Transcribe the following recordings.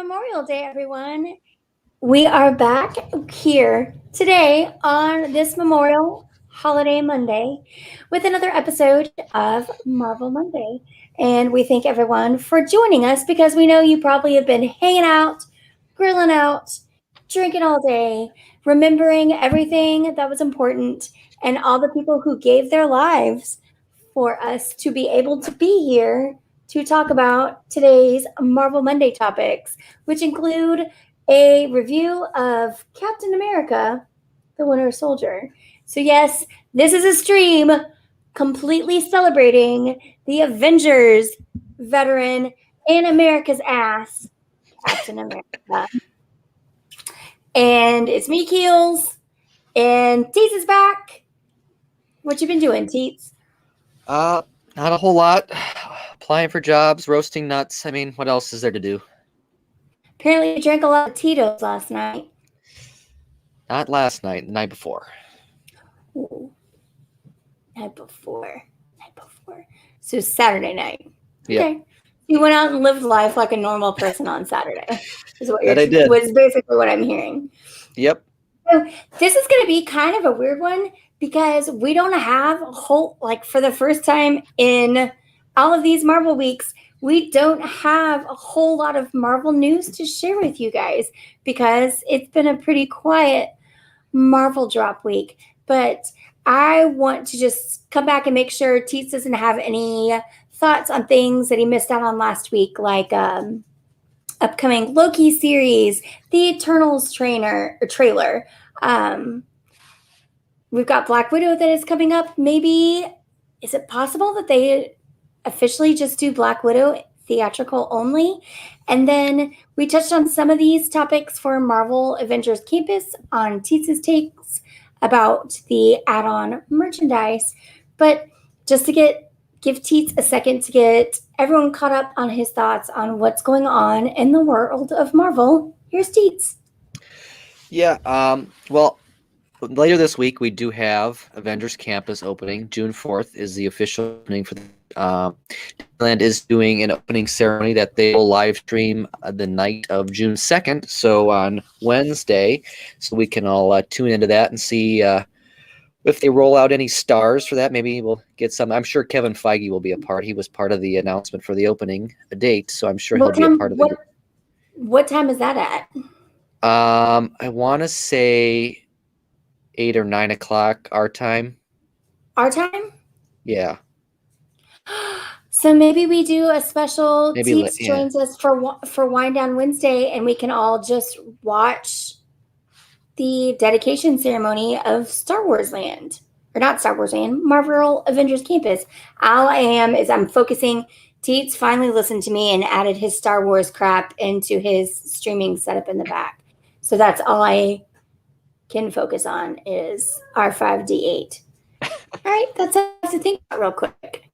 Memorial Day, everyone. We are back here today on this Memorial Holiday Monday with another episode of Marvel Monday. And we thank everyone for joining us because we know you probably have been hanging out, grilling out, drinking all day, remembering everything that was important and all the people who gave their lives for us to be able to be here to talk about today's Marvel Monday topics, which include a review of Captain America, the Winter Soldier. So, yes, this is a stream completely celebrating the Avengers veteran in America's ass, Captain America. And it's me, Keels, and Teetz is back. What you been doing, Teetz? Not a whole lot. Applying for jobs, roasting nuts. I mean, what else is there to do? Apparently you drank a lot of Tito's last night. Not last night, the night before. Ooh. Night before. So Saturday night. Yep. Okay. You went out and lived life like a normal person on Saturday. Is what That I did. Was basically what I'm hearing. Yep. So this is going to be kind of a weird one because we don't have a whole, like for the first time in all of these Marvel weeks, we don't have a whole lot of Marvel news to share with you guys because it's been a pretty quiet Marvel drop week. But I want to just come back and make sure Teetz doesn't have any thoughts on things that he missed out on last week, like upcoming Loki series, the Eternals trailer. We've got Black Widow that is coming up. Maybe is it possible that they officially just do Black Widow theatrical only? And then we touched on some of these topics for Marvel Avengers Campus on Teetz's takes about the add-on merchandise. But just to give Teetz a second to get everyone caught up on his thoughts on what's going on in the world of Marvel, here's Teetz. Yeah. Well, later this week we do have Avengers Campus opening. June 4th is the official opening for the Disneyland is doing an opening ceremony that they will live stream the night of June 2nd, so on Wednesday, so we can all tune into that and see if they roll out any stars for that. Maybe we'll get some. I'm sure Kevin Feige will be a part. He was part of the announcement for the opening date, so I'm sure he'll be a part of it. What time is that at? I want to say 8 or 9 o'clock our time. Our time? Yeah. So maybe we do a special. Teetz joins us for Wind Down Wednesday, and we can all just watch the dedication ceremony of Star Wars Land, or not Star Wars Land, Marvel Avengers Campus. All I am is I'm focusing. Teetz finally listened to me and added his Star Wars crap into his streaming setup in the back. So that's all I can focus on is R5D8. All right, that's all I have to think about real quick.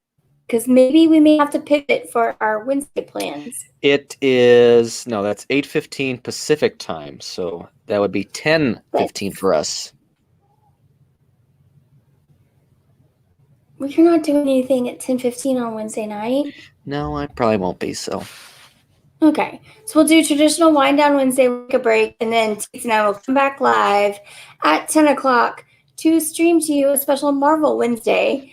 Because maybe we may have to pivot for our Wednesday plans. It is, no, that's 8:15 Pacific time, so that would be 10:15 for us. Well, you're not doing anything at 10:15 on Wednesday night? No, I probably won't be, so. Okay, so we'll do traditional Wind Down Wednesday, take a break, and then Teetz and I will come back live at 10 o'clock to stream to you a special Marvel Wednesday.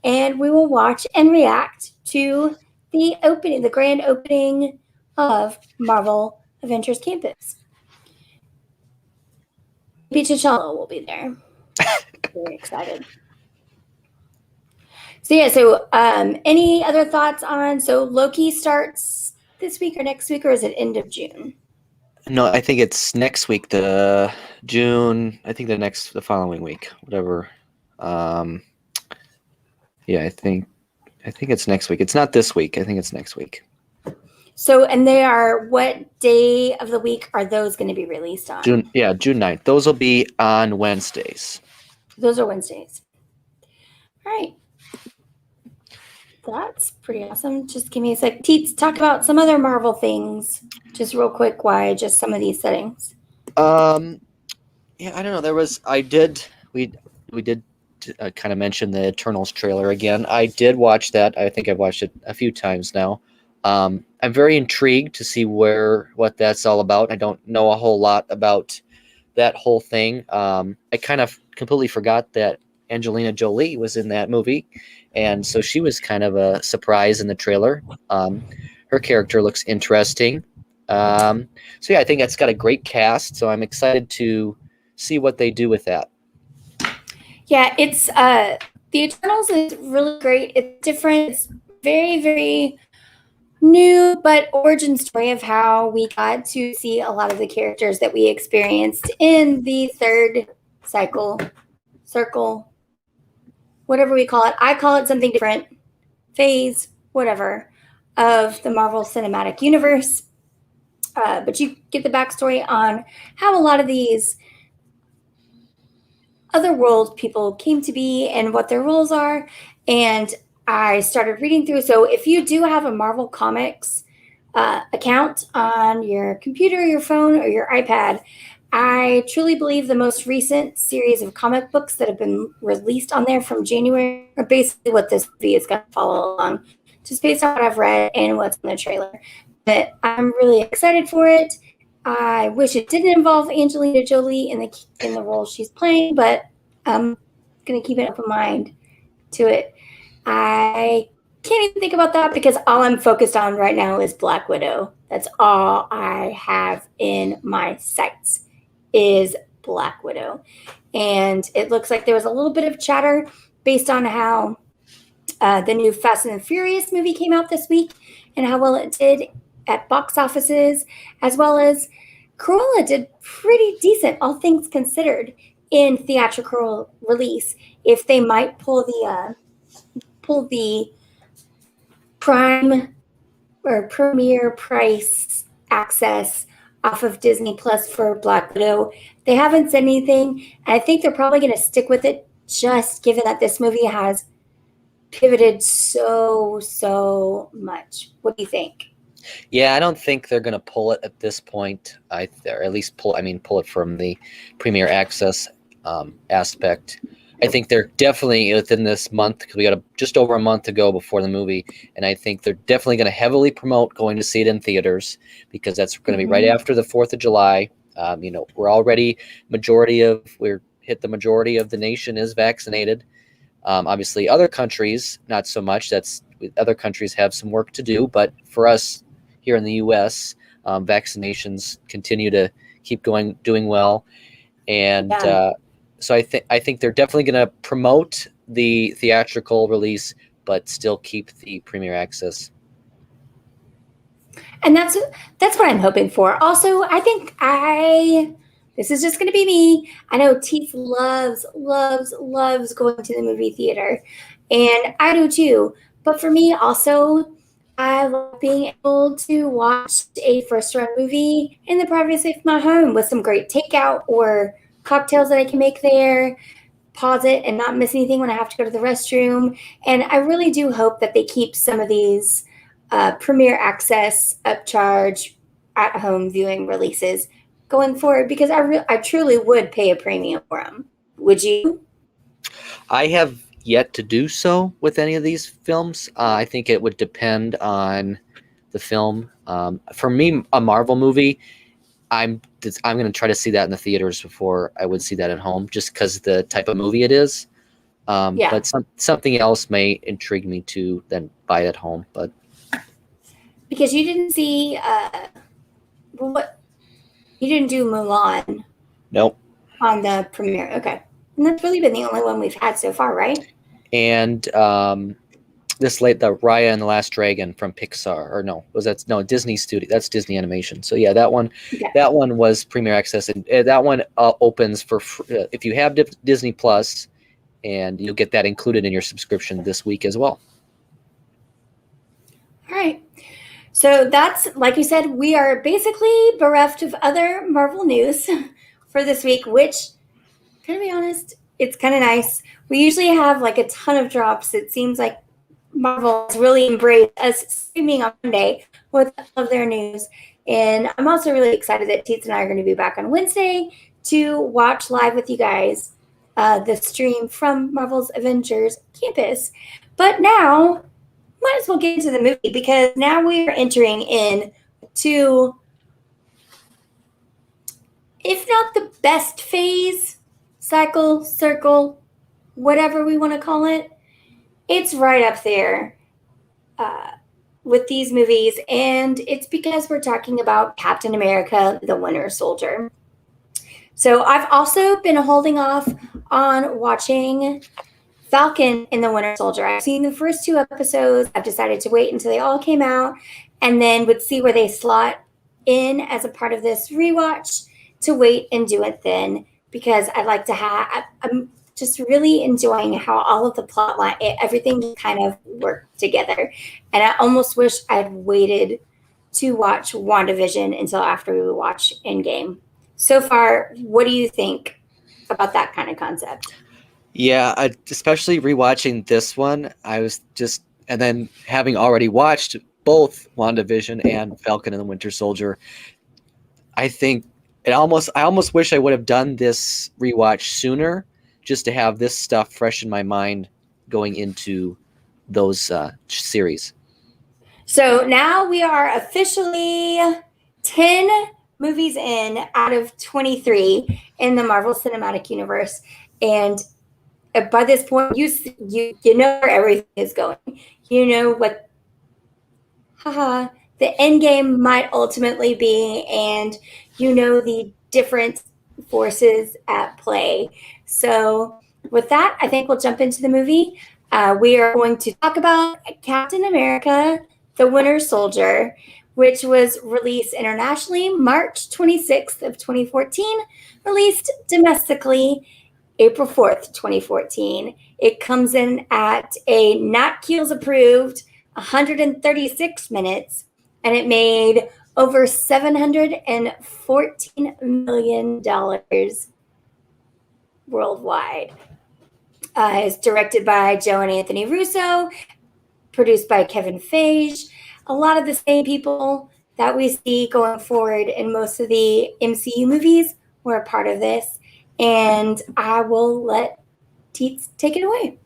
And we will watch and react to the opening, the grand opening of Marvel Avengers Campus. Maybe T'Challa will be there. Very excited. So any other thoughts on, so Loki starts this week or next week, or is it end of June? No, I think it's next week, the following week, whatever. Yeah, I think it's next week. It's not this week. I think it's next week. So, and they are, what day of the week are those going to be released on? June 9th. Those will be on Wednesdays. Those are Wednesdays. All right. That's pretty awesome. Just give me a sec. Teetz, talk about some other Marvel things, just real quick. Why just some of these settings? Yeah, I don't know. We did kind of mention the Eternals trailer again. I did watch that. I think I've watched it a few times now. I'm very intrigued to see what that's all about. I don't know a whole lot about that whole thing. I kind of completely forgot that Angelina Jolie was in that movie, and so she was kind of a surprise in the trailer. Her character looks interesting. So yeah, I think that's got a great cast. So I'm excited to see what they do with that. Yeah, it's the Eternals is really great. It's different. It's very, very new, but origin story of how we got to see a lot of the characters that we experienced in the third cycle, circle, whatever we call it. I call it something different, phase, whatever, of the Marvel Cinematic Universe. But you get the backstory on how a lot of these other world people came to be and what their roles are. And I started reading through. So if you do have a Marvel Comics account on your computer, your phone, or your iPad, I truly believe the most recent series of comic books that have been released on there from January are basically what this movie is going to follow along, just based on what I've read and what's in the trailer. But I'm really excited for it. I wish it didn't involve Angelina Jolie in the role she's playing, but I'm gonna keep an open mind to it. I can't even think about that because all I'm focused on right now is Black Widow. That's all I have in my sights is Black Widow. And it looks like there was a little bit of chatter based on how the new Fast and the Furious movie came out this week and how well it did at box offices, as well as Cruella did pretty decent, all things considered, in theatrical release. If they might pull the Prime or Premiere price access off of Disney Plus for Black Widow, they haven't said anything. And I think they're probably going to stick with it, just given that this movie has pivoted so much. What do you think? Yeah, I don't think they're going to pull it at this point. Or at least pull it from the Premier Access aspect. I think they're definitely within this month because we got just over a month to go before the movie, and I think they're definitely going to heavily promote going to see it in theaters because that's going to be right after the 4th of July. We're already we're hit the majority of the nation is vaccinated. Obviously, other countries not so much. Other countries have some work to do, but for us here in the U.S., vaccinations continue to keep doing well, and so I think they're definitely going to promote the theatrical release, but still keep the Premier Access. And that's what I'm hoping for. Also, I think this is just going to be me. I know Teetz loves going to the movie theater, and I do too. But for me, also, I love being able to watch a first run movie in the privacy of my home with some great takeout or cocktails that I can make there, pause it and not miss anything when I have to go to the restroom. And I really do hope that they keep some of these Premier Access upcharge at home viewing releases going forward because I truly would pay a premium for them. Would you? I have yet to do so with any of these films. I think it would depend on the film. For me, a Marvel movie, I'm going to try to see that in the theaters before I would see that at home, just because the type of movie it is. Yeah. But something else may intrigue me to then buy it at home. But Because you didn't see what you didn't do Mulan nope. on the premiere. Okay. And that's really been the only one we've had so far, right? And the Raya and the Last Dragon from Pixar, or Disney Studio. That's Disney Animation. So yeah, that one, Okay. that one was Premier Access, and that one opens for if you have Disney Plus, and you'll get that included in your subscription this week as well. All right. So that's, like you said, we are basically bereft of other Marvel news for this week, which, to be honest, it's kind of nice. We usually have like a ton of drops. It seems like Marvel has really embraced us streaming on Monday with all of their news. And I'm also really excited that Teetz and I are going to be back on Wednesday to watch live with you guys the stream from Marvel's Avengers Campus. But now might as well get into the movie because now we are entering in to, if not the best phase, cycle, circle, whatever we want to call it, it's right up there uh, with these movies. And it's because we're talking about Captain America, the Winter Soldier. So I've also been holding off on watching Falcon and the Winter Soldier. I've seen the first two episodes. I've decided to wait until they all came out and then would see where they slot in as a part of this rewatch to wait and do it then because I'd like to have. I'm just really enjoying how all of the plot line, everything just kind of worked together. And I almost wish I'd waited to watch WandaVision until after we watch Endgame. So far, what do you think about that kind of concept? Yeah, especially rewatching this one, I was just, and then having already watched both WandaVision and Falcon and the Winter Soldier, I think I almost wish I would have done this rewatch sooner, just to have this stuff fresh in my mind going into those series. So now we are officially 10 movies in out of 23 in the Marvel Cinematic Universe. And by this point, you know where everything is going. You know what, haha, the end game might ultimately be, and you know the different forces at play. So, with that, I think we'll jump into the movie. We are going to talk about Captain America, the Winter Soldier, which was released internationally March 26th of 2014, released domestically April 4th, 2014. It comes in at a not Keels approved 136 minutes, and it made over $714 million worldwide. It's directed by Joe and Anthony Russo, produced by Kevin Feige. A lot of the same people that we see going forward in most of the MCU movies were a part of this. And I will let Teetz take it away.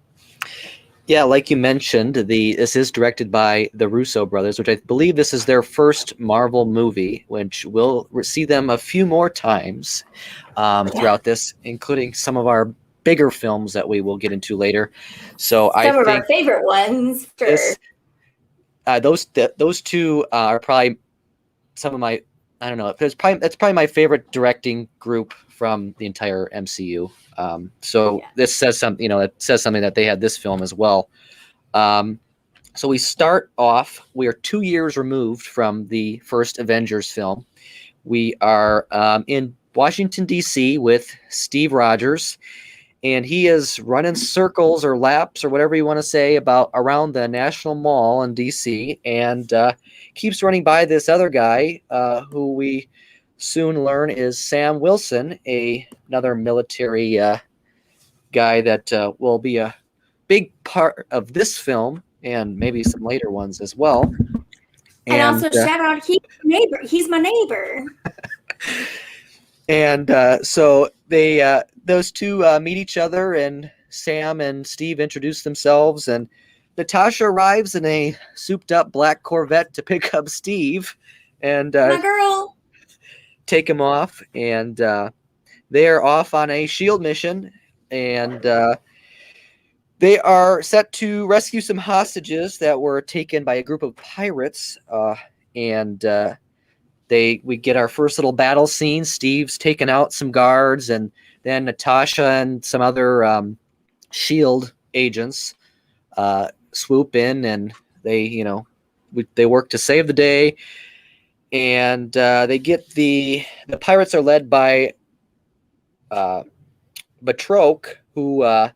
Yeah, like you mentioned, this is directed by the Russo brothers, which I believe this is their first Marvel movie, which we'll see them a few more times throughout this, including some of our bigger films that we will get into later. So I Some of think our favorite ones, sure. Those two are probably some of my, I don't know, that's probably my favorite directing group from the entire MCU. This says something, it says something that they had this film as well. So we start off, we are 2 years removed from the first Avengers film. We are in Washington, D.C. with Steve Rogers, and he is running circles or laps or whatever you want to say around the National Mall in D.C. and keeps running by this other guy who we soon learn is Sam Wilson, another military guy that will be a big part of this film and maybe some later ones as well. And also shout out, he's my neighbor. And so those two meet each other, and Sam and Steve introduce themselves, and Natasha arrives in a souped-up black Corvette to pick up Steve and my girl, take him off, and they are off on a SHIELD mission, and they are set to rescue some hostages that were taken by a group of pirates, and we get our first little battle scene. Steve's taking out some guards, and then Natasha and some other SHIELD agents swoop in, and they work to save the day. And they get the pirates are led by Batroc, who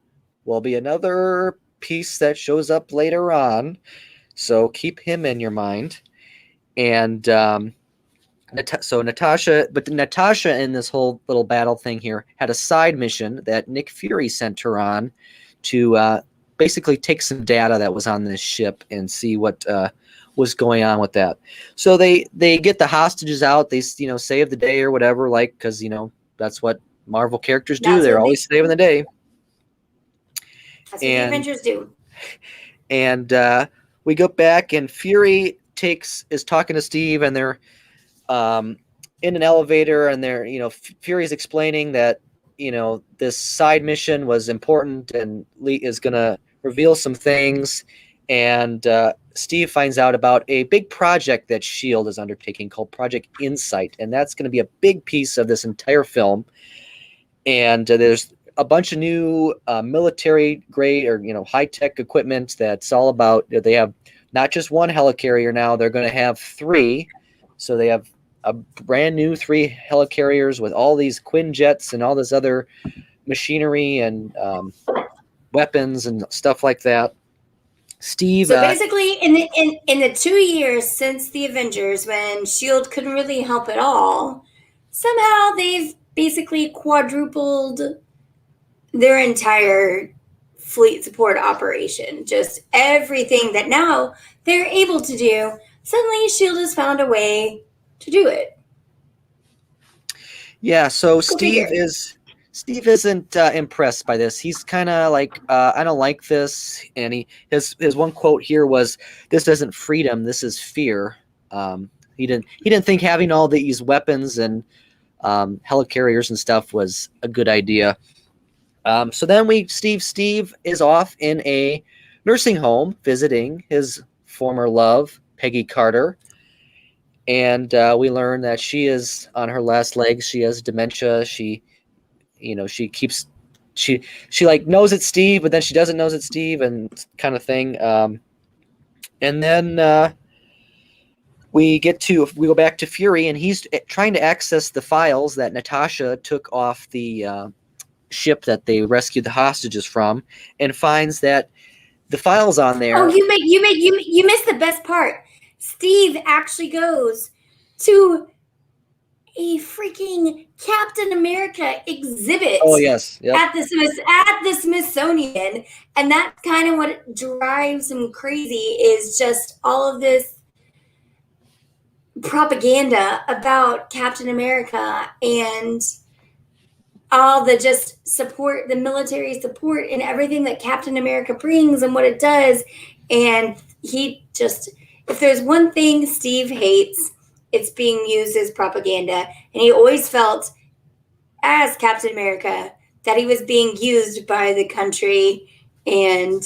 will be another piece that shows up later on. So keep him in your mind. And Natasha in this whole little battle thing here had a side mission that Nick Fury sent her on to basically take some data that was on this ship and see what was going on with that. So they get the hostages out. They save the day or whatever, because that's what Marvel characters do. They're always saving the day. That's what the Avengers do. And we go back and Fury is talking to Steve, and they're um, in an elevator, and they're Fury's explaining that this side mission was important and Lee is gonna reveal some things, and Steve finds out about a big project that Shield is undertaking called Project Insight, and that's going to be a big piece of this entire film. And there's a bunch of new military grade or high tech equipment that's all about. They have not just one helicarrier now; they're going to have three. So they have a brand new three helicarriers with all these Quinjets and all this other machinery and weapons and stuff like that. Steve. So basically, in the 2 years since the Avengers, when Shield couldn't really help at all, somehow they've basically quadrupled their entire fleet support operation. Just everything that now they're able to do. Suddenly, Shield has found a way to do it. Yeah. So Go Steve figure. isn't impressed by this. He's kind of like, I don't like this. And his one quote here was, "This isn't freedom. This is fear." He didn't think having all these weapons and helicarriers and stuff was a good idea. So then Steve is off in a nursing home visiting his former love, Peggy Carter. And we learn that she is on her last legs. She has dementia. She keeps, she like knows it's Steve, but then she doesn't know it's Steve, and kind of thing. And then we go back to Fury, and he's trying to access the files that Natasha took off the ship that they rescued the hostages from, and finds that the files on there. Oh, you missed the best part. Steve actually goes to a freaking Captain America exhibit. Oh yes, yep. At the Smithsonian, and that's kind of what drives him crazy. Is just all of this propaganda about Captain America and all the just support, the military support, and everything that Captain America brings and what it does. And he just, if there's one thing Steve hates, it's being used as propaganda. And he always felt, as Captain America, that he was being used by the country. And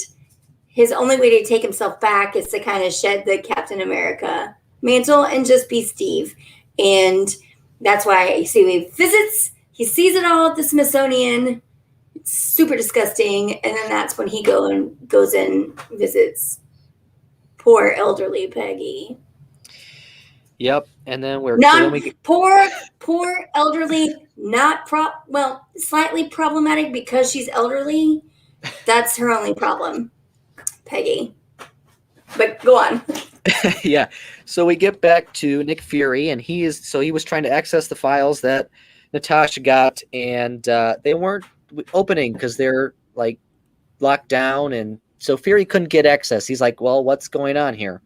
his only way to take himself back is to kind of shed the Captain America mantle and just be Steve. And that's why you see he visits, he sees it all at the Smithsonian. It's super disgusting. And then that's when he goes and visits poor elderly Peggy. Yep. And then poor elderly, slightly problematic because she's elderly. That's her only problem, Peggy. But go on. Yeah. So we get back to Nick Fury, and he was trying to access the files that Natasha got, and they weren't opening because they're like locked down, and so Fury couldn't get access. He's like, well, what's going on here?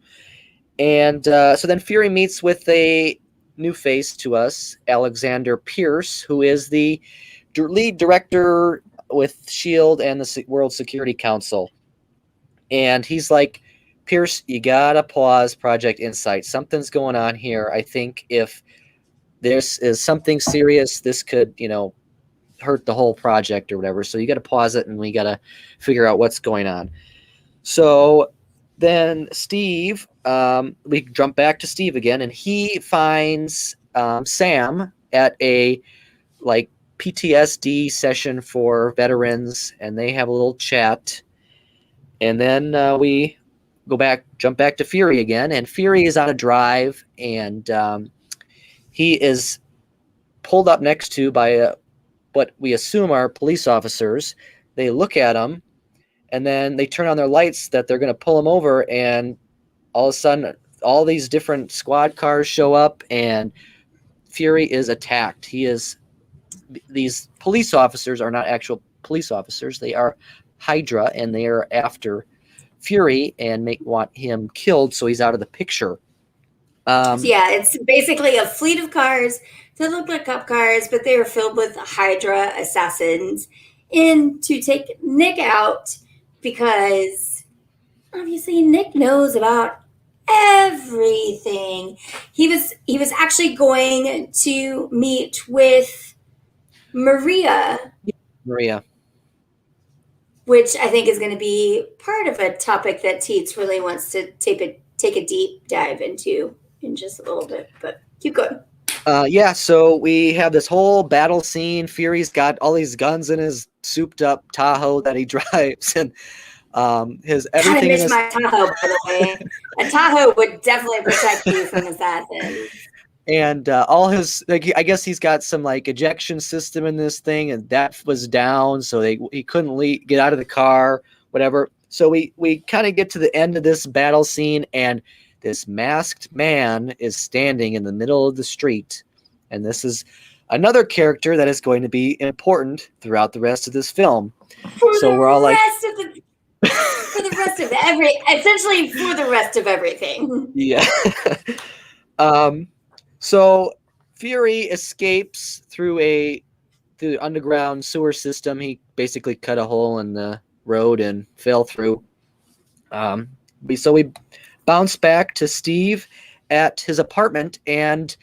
And so then Fury meets with a new face to us, Alexander Pierce, who is the lead director with S.H.I.E.L.D. and the World Security Council. And he's like, Pierce, you gotta pause Project Insight. Something's going on here. I think if this is something serious, this could, hurt the whole project or whatever. So you gotta pause it, and we gotta figure out what's going on. So then Steve, we jump back to Steve again, and he finds Sam at a like PTSD session for veterans, and they have a little chat. And then we jump back to Fury again, and Fury is on a drive, and he is pulled up next to by what we assume are police officers. They look at him, and then they turn on their lights that they're going to pull him over, and all of a sudden, all these different squad cars show up, and Fury is attacked. These police officers are not actual police officers. They are Hydra, and they are after Fury and want him killed, so he's out of the picture. It's basically a fleet of cars that look like cop cars, but they are filled with Hydra assassins in to take Nick out because obviously Nick knows about everything. He was actually going to meet with Maria, Maria. which I think is going to be part of a topic that Teets really wants to take a deep dive into in just a little bit. But keep going. Yeah, so we have this whole battle scene. Fury's got all these guns in his souped up Tahoe that he drives, and his Kind of everything in miss his my Tahoe, by the way. A Tahoe would definitely protect you from assassins. and all his like I guess he's got some like ejection system in this thing, and that was down, so he couldn't get out of the car, whatever. So we kind of get to the end of this battle scene, and this masked man is standing in the middle of the street, and this is another character that is going to be important throughout the rest of this film. So we're all like, For the rest of essentially for the rest of everything. yeah. So Fury escapes through the underground sewer system. He basically cut a hole in the road and fell through. We bounce back to Steve at his apartment, and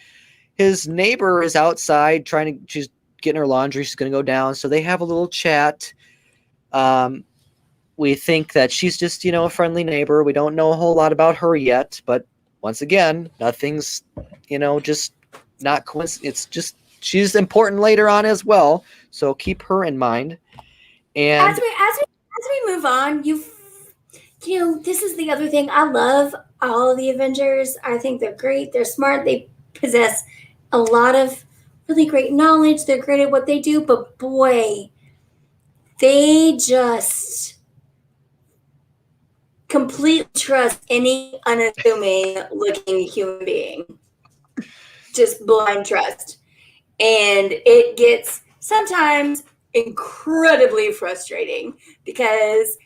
his neighbor is outside she's getting her laundry. She's going to go down. So they have a little chat. We think that she's just, a friendly neighbor. We don't know a whole lot about her yet, but once again, nothing's, just not coincidence. It's just she's important later on as well. So keep her in mind. And As we move on, this is the other thing. I love all of the Avengers. I think they're great. They're smart. They possess a lot of really great knowledge. They're great at what they do, but boy, they just completely trust any unassuming looking human being. Just blind trust. And it gets sometimes incredibly frustrating because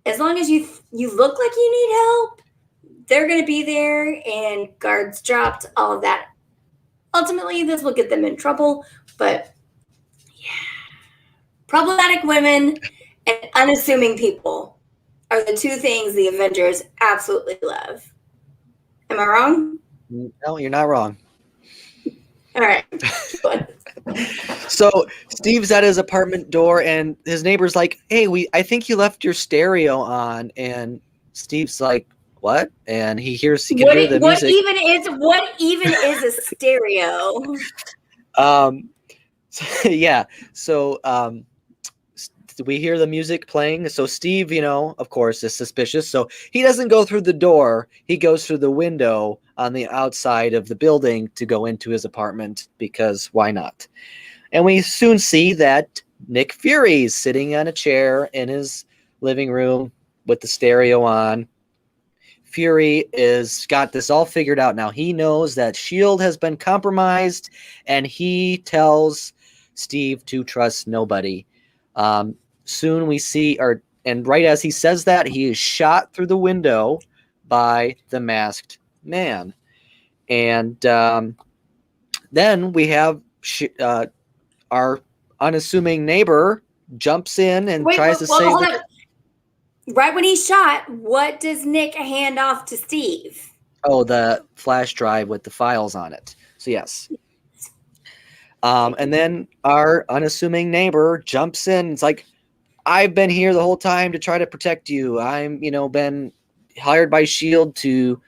as long as you look like you need help, they're going to be there, and guards dropped, all of that. Ultimately, this will get them in trouble, but yeah. Problematic women and unassuming people are the two things the Avengers absolutely love. Am I wrong? No, you're not wrong. All right. So Steve's at his apartment door, and his neighbor's like, "Hey, I think you left your stereo on." And Steve's like, "What?" And he can hear the music. What even is a stereo? Yeah. So we hear the music playing. So Steve, of course, is suspicious. So he doesn't go through the door. He goes through the window on the outside of the building to go into his apartment, because why not? And we soon see that Nick Fury's sitting on a chair in his living room with the stereo on. Fury is got this all figured out now. He knows that S.H.I.E.L.D. has been compromised, and he tells Steve to trust nobody. Soon we see, and right as he says that, he is shot through the window by the masked man. And then we have our unassuming neighbor jumps in and tries to save. Hold on. Right when he's shot, what does Nick hand off to Steve? Oh, the flash drive with the files on it. So yes. And then our unassuming neighbor jumps in. It's like, "I've been here the whole time to try to protect you. I'm, been hired by S.H.I.E.L.D. to,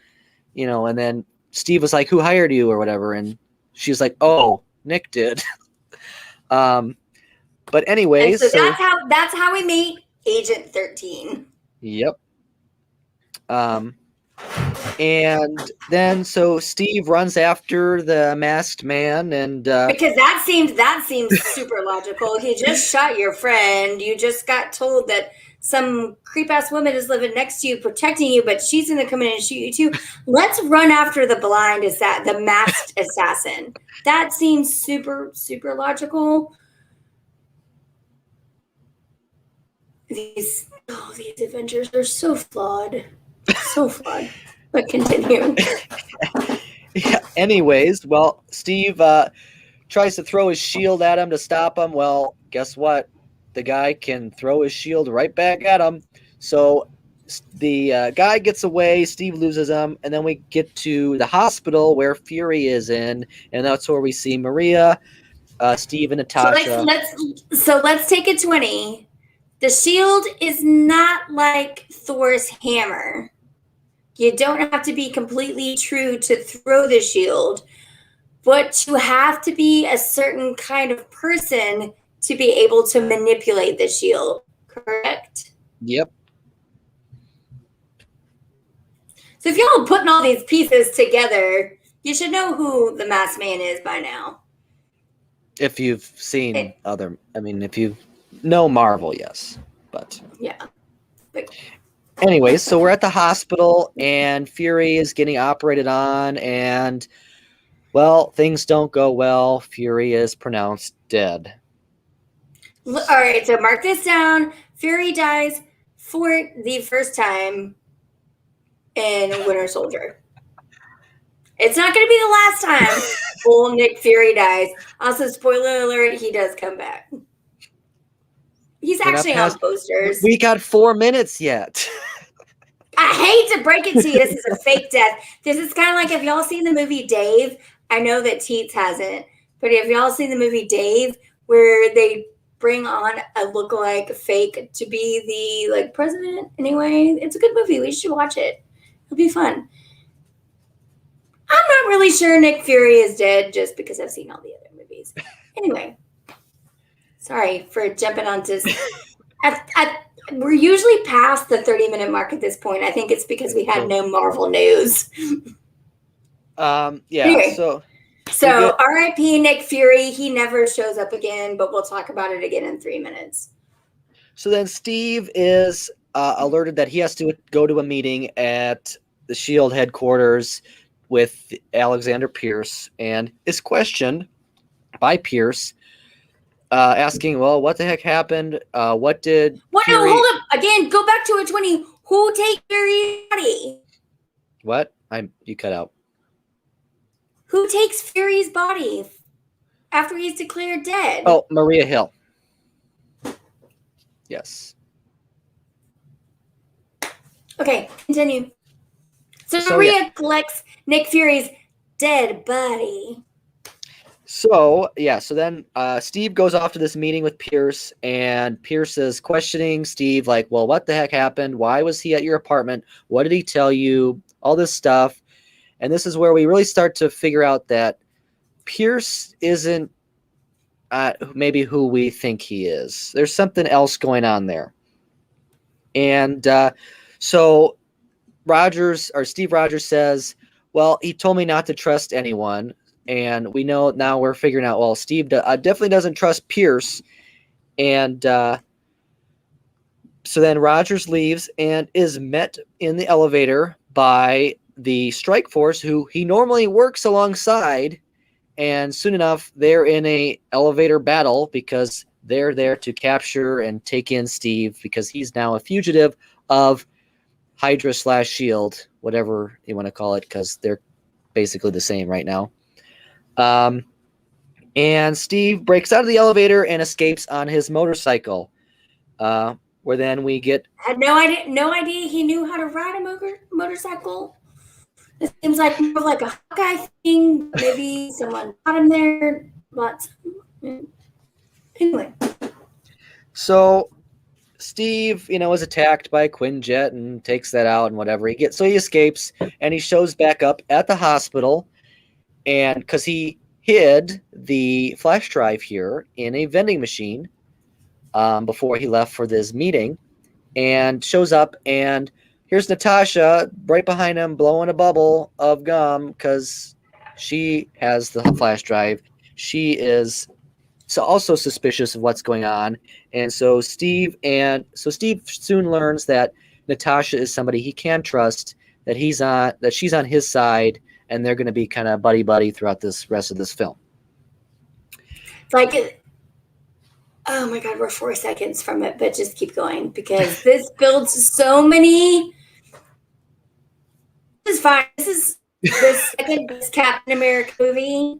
and then Steve was like, "Who hired you?" or whatever. And she's like, "Oh, Nick did." But anyways, and so that's how we meet Agent 13. Yep. And then so Steve runs after the masked man, and because that seems super logical. You just shot your friend. You just got told that some creep ass woman is living next to you, protecting you, but she's going to come in and shoot you too. Let's run after the masked assassin. That seems super super logical. These Avengers are so flawed. So flawed. But continue. Yeah, anyways, well, Steve tries to throw his shield at him to stop him. Well, guess what? The guy can throw his shield right back at him. So the guy gets away. Steve loses him, and then we get to the hospital where Fury is in, and that's where we see Maria, Steve, and So Natasha. let's take a 20. The shield is not like Thor's hammer. You don't have to be completely true to throw the shield, but you have to be a certain kind of person to be able to manipulate the shield, correct? Yep. So if y'all are putting all these pieces together, you should know who the masked man is by now. If you've seen if you know Marvel, yes, but yeah. But, anyways, so we're at the hospital, and Fury is getting operated on, and well, things don't go well. Fury is pronounced dead. all right, so mark this down. Fury dies for the first time in Winter Soldier. It's not going to be the last time old Nick Fury dies. Also, spoiler alert, he does come back. He's actually on posters. We got 4 minutes yet. I hate to break it to you, this is a fake death. This is kind of like if y'all seen the movie Dave. I know that Teetz hasn't, but if y'all seen the movie Dave, where they bring on a lookalike fake to be the president. Anyway, it's a good movie. We should watch it. It'll be fun. I'm not really sure Nick Fury is dead just because I've seen all the other movies. Anyway, sorry for jumping onto. We're usually past the 30-minute mark at this point. I think it's because we had no Marvel news. Yeah. Anyway, so R.I.P. Nick Fury. He never shows up again, but we'll talk about it again in 3 minutes. So then Steve is alerted that he has to go to a meeting at the S.H.I.E.L.D. headquarters with Alexander Pierce, and is questioned by Pierce, asking, well, what the heck happened? What did Fury... No, hold up. Again, go back to a 20. Who takes Fury's body? What? You cut out. Who takes Fury's body after he's declared dead? Oh, Maria Hill. Yes. Okay, continue. So Maria collects Nick Fury's dead body. So then Steve goes off to this meeting with Pierce, and Pierce is questioning Steve, like, well, what the heck happened? Why was he at your apartment? What did he tell you? All this stuff. And this is where we really start to figure out that Pierce isn't maybe who we think he is. There's something else going on there. And so Steve Rogers says, well, he told me not to trust anyone. And we know now, we're figuring out, well, Steve definitely doesn't trust Pierce. And so then Rogers leaves and is met in the elevator by the strike force, who he normally works alongside. And soon enough, they're in a elevator battle because they're there to capture and take in Steve, because he's now a fugitive of Hydra / S.H.I.E.L.D., whatever you want to call it, because they're basically the same right now. And Steve breaks out of the elevator and escapes on his motorcycle, where then we get... I had no idea he knew how to ride a motorcycle. It seems like more like a Hawkeye thing. Maybe someone got him there. But anyway. So Steve, was attacked by a Quinjet and takes that out and whatever. He escapes, and he shows back up at the hospital, and because he hid the flash drive here in a vending machine before he left for this meeting, and shows up, and here's Natasha right behind him blowing a bubble of gum because she has the flash drive. She is also suspicious of what's going on. And so Steve soon learns that Natasha is somebody he can trust, that she's on his side, and they're going to be kind of buddy throughout this rest of this film. Oh my God, we're 4 seconds from it, but just keep going, because this builds so many. This is fine. This is the second best Captain America movie.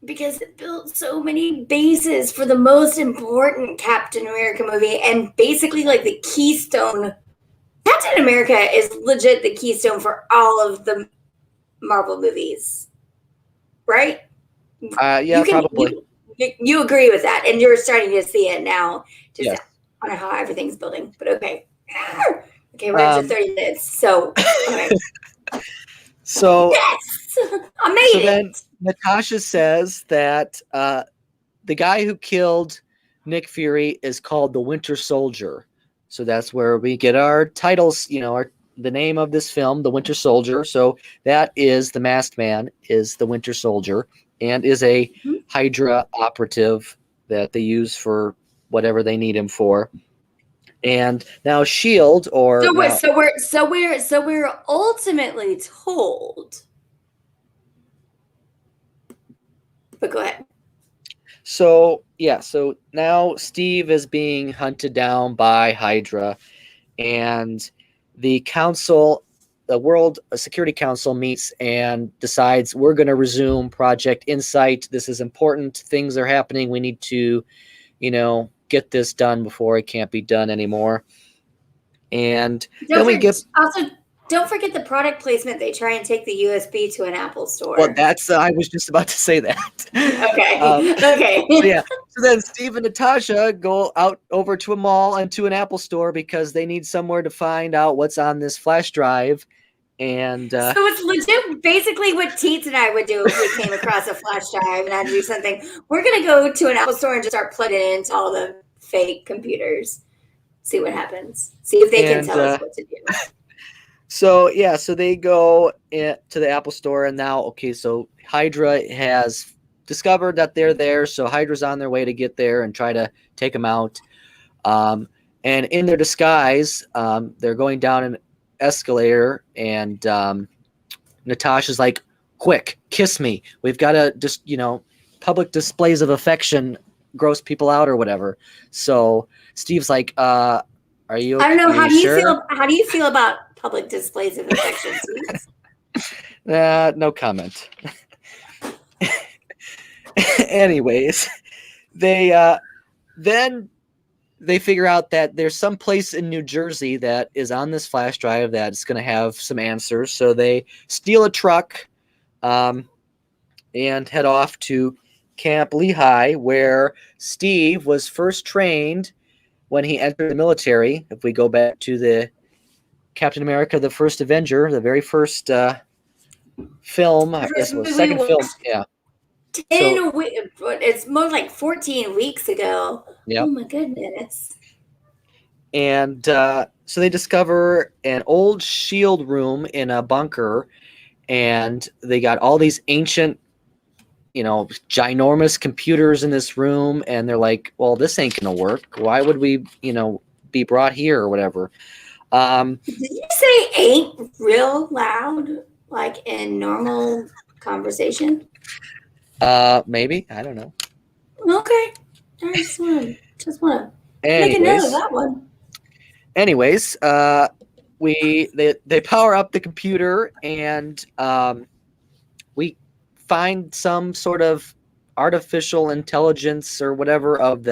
because it built so many bases for the most important Captain America movie and basically like the keystone. Captain America is legit the keystone for all of the Marvel movies, right? Yeah, You can probably. you agree with that, and you're starting to see it now, just Yes. on how everything's building. But okay, okay, we're into Um, 30 minutes, so okay, so yes, I so made then it. Natasha says that the guy who killed Nick Fury is called the Winter Soldier. So that's where we get our titles, the name of this film, The Winter Soldier. So that is the masked man is the Winter Soldier and is a Mhm. Hydra operative that they use for whatever they need him for. And now Shield or So we're now so we're so we're so we're ultimately told. But go ahead. so now Steve is being hunted down by Hydra and the council, the World Security Council meets and decides we're going to resume Project Insight. This is important. Things are happening. We need to, get this done before it can't be done anymore. And Don't then we for, get, also don't forget the product placement. They try and take the USB to an Apple well, store. that's, I was just about to say that. Okay, So okay. yeah, so then Steve and Natasha go out over to a mall and to an Apple store because they need somewhere to find out what's on this flash drive. And So it's legit basically what Teetz and I would do if we came across a flash drive and had to do something. We're gonna go to an Apple store and just start plugging it into all the fake computers. See what happens. See if they can and tell us what to do. So yeah, so they go to the Apple Store, and now okay, so Hydra has discovered that they're there, so Hydra's on their way to get there and try to take them out. Um, and in their disguise, they're going down an escalator, and Natasha's like, "Quick, kiss me. We've got to just public displays of affection gross people out or whatever." So Steve's like, "Are you I don't okay? know. Are you How do you sure?" feel? How do you feel about public displays of affection, Teetz? No comment. Anyways, they then they figure out that there's some place in New Jersey that is on this flash drive that's going to have some answers. So they steal a truck um, and head off to Camp Lehigh, where Steve was first trained when he entered the military. If we go back to the Captain America: The First Avenger, the very first film, The I first guess it was movie we second film. watched Yeah. So 10 weeks. It's more like 14 weeks ago. yeah. Oh my goodness. And so they discover an old shield room in a bunker, and they got all these ancient, ginormous computers in this room, and they're like, well, this ain't gonna work. Why would we, be brought here or whatever? Did you say ain't real loud, like in normal conversation? Maybe, I don't know. Okay. I just wanna make a note of anyways that one. anyways they power up the computer, and we find some sort of artificial intelligence or whatever of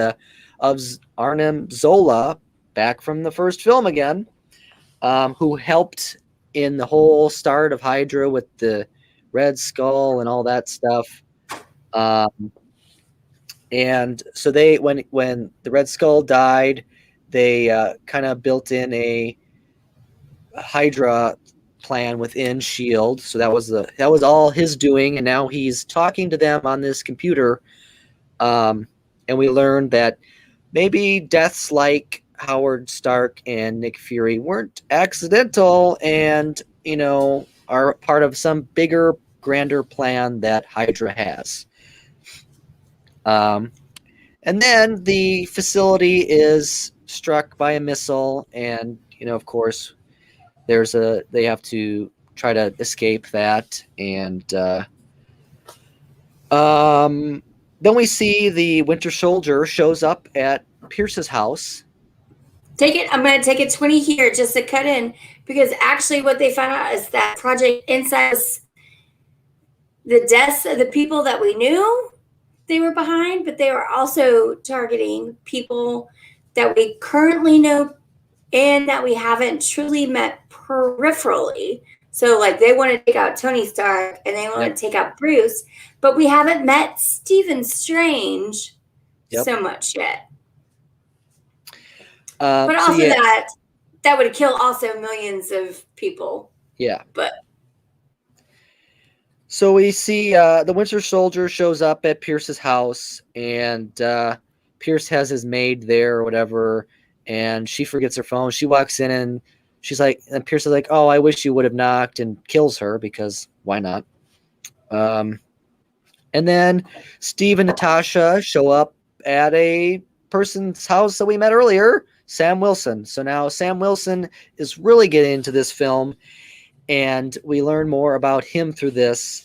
Arnim Zola, back from the first film again, who helped in the whole start of Hydra with the Red Skull and all that stuff. And so they, when the Red Skull died, they kind of built in a Hydra plan within Shield. So that was all his doing, and now he's talking to them on this computer. And we learned that maybe deaths like Howard Stark and Nick Fury weren't accidental, and are part of some bigger, grander plan that Hydra has. Um, and then the facility is struck by a missile, and of course, they have to try to escape that, and then we see the Winter Soldier shows up at Pierce's house. Take it. I'm going to take a 20 here just to cut in because actually, what they found out is that Project Insight was the deaths of the people that we knew they were behind, but they were also targeting people that we currently know and that we haven't truly met peripherally. So, like, they want to take out Tony Stark and they want Yep. to take out Bruce, but we haven't met Stephen Strange Yep. so much yet. So But also yeah, that would kill also millions of people. yeah. But So we see the Winter Soldier shows up at Pierce's house, and Pierce has his maid there or whatever, and she forgets her phone. She walks in and she's like, and Pierce is like, "Oh, I wish you would have knocked," and kills her because why not? And then Steve and Natasha show up at a person's house that we met earlier, Sam Wilson. So now Sam Wilson is really getting into this film, and we learn more about him through this.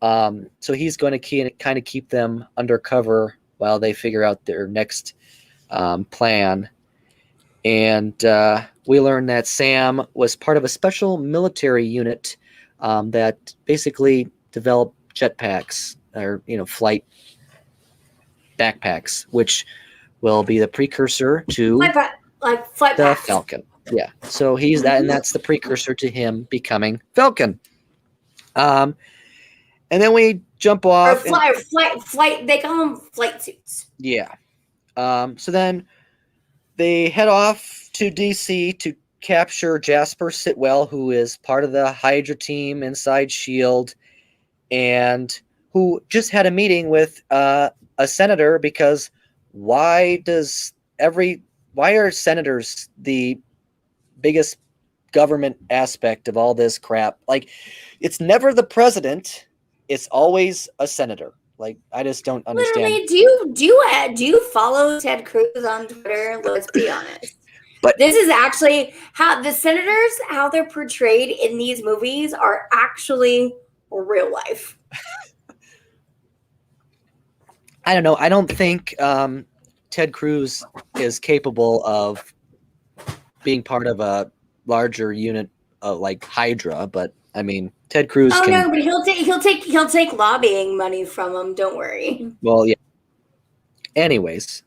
So he's going to kind of keep them undercover while they figure out their next plan. And we learn that Sam was part of a special military unit that basically developed jetpacks or flight backpacks, which will be the precursor to flight the packs. Falcon. Yeah. So he's that, and that's the precursor to him becoming Falcon. And then we jump off. Flight. They call them flight suits. Yeah. So then they head off to DC to capture Jasper Sitwell, who is part of the Hydra team inside S.H.I.E.L.D., and who just had a meeting with a senator, because why are senators the biggest government aspect of all this crap? Like, it's never the president, it's always a senator. Like, I just don't understand. Literally, do you follow Ted Cruz on Twitter? Let's be honest. But this is actually how the senators, how they're portrayed in these movies, are actually real life. I don't know. I don't think Ted Cruz is capable of being part of a larger unit like Hydra. But I mean, Ted Cruz. Oh no, but he'll take lobbying money from them. Don't worry. Well, yeah. Anyways,